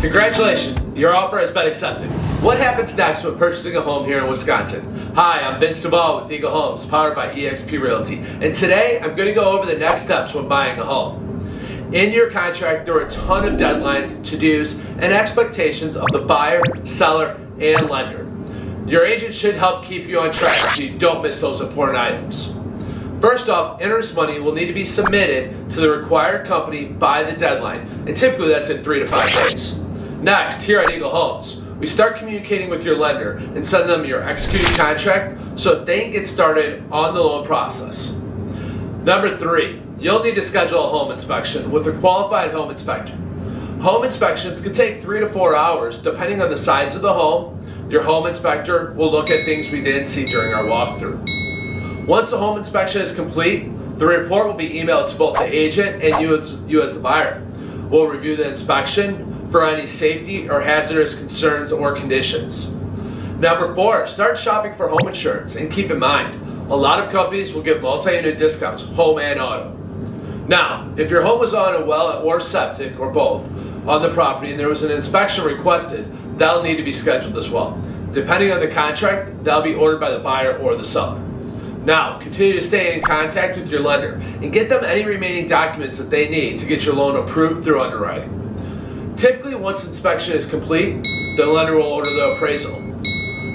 Congratulations, your offer has been accepted. What happens next when purchasing a home here in Wisconsin? Hi, I'm Vincent Devall with Eagle Homes, powered by eXp Realty. And today, I'm going to go over the next steps when buying a home. In your contract, there are a ton of deadlines, to-dos, and expectations of the buyer, seller, and lender. Your agent should help keep you on track so you don't miss those important items. First off, interest money will need to be submitted to the required company by the deadline, and typically that's in 3 to 5 days. Next, here at Eagle Homes, we start communicating with your lender and send them your executed contract so that they can get started on the loan process. Number 3, you'll need to schedule a home inspection with a qualified home inspector. Home inspections can take 3 to 4 hours depending on the size of the home. Your home inspector will look at things we didn't see during our walkthrough. Once the home inspection is complete, the report will be emailed to both the agent and you as the buyer. We'll review the inspection for any safety or hazardous concerns or conditions. Number 4, start shopping for home insurance, and keep in mind, a lot of companies will give multi-unit discounts, home and auto. Now, if your home was on a well or septic or both on the property and there was an inspection requested, that'll need to be scheduled as well. Depending on the contract, that'll be ordered by the buyer or the seller. Now, continue to stay in contact with your lender and get them any remaining documents that they need to get your loan approved through underwriting. Typically, once inspection is complete, the lender will order the appraisal.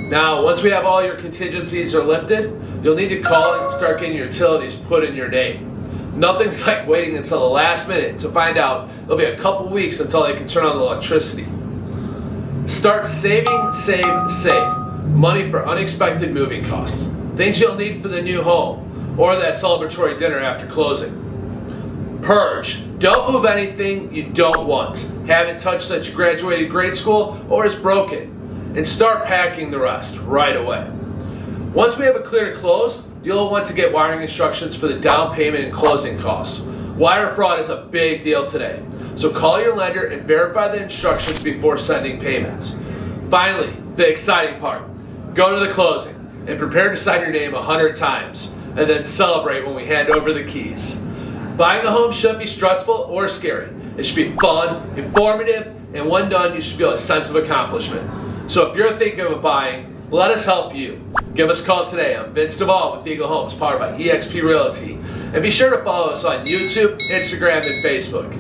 Now, once we have all your contingencies are lifted, you'll need to call and start getting your utilities put in your name. Nothing's like waiting until the last minute to find out it'll be a couple weeks until they can turn on the electricity. Start saving, save money for unexpected moving costs. Things you'll need for the new home or that celebratory dinner after closing. Purge. Don't move anything you don't want. Haven't touched since you graduated grade school or is broken. And start packing the rest right away. Once we have a clear to close, you'll want to get wiring instructions for the down payment and closing costs. Wire fraud is a big deal today, so call your lender and verify the instructions before sending payments. Finally, the exciting part. Go to the closing and prepare to sign your name 100 times, and then celebrate when we hand over the keys. Buying a home shouldn't be stressful or scary. It should be fun, informative, and when done, you should feel a sense of accomplishment. So if you're thinking of buying, let us help you. Give us a call today. I'm Vince Devall with Eagle Homes, powered by eXp Realty. And be sure to follow us on YouTube, Instagram, and Facebook.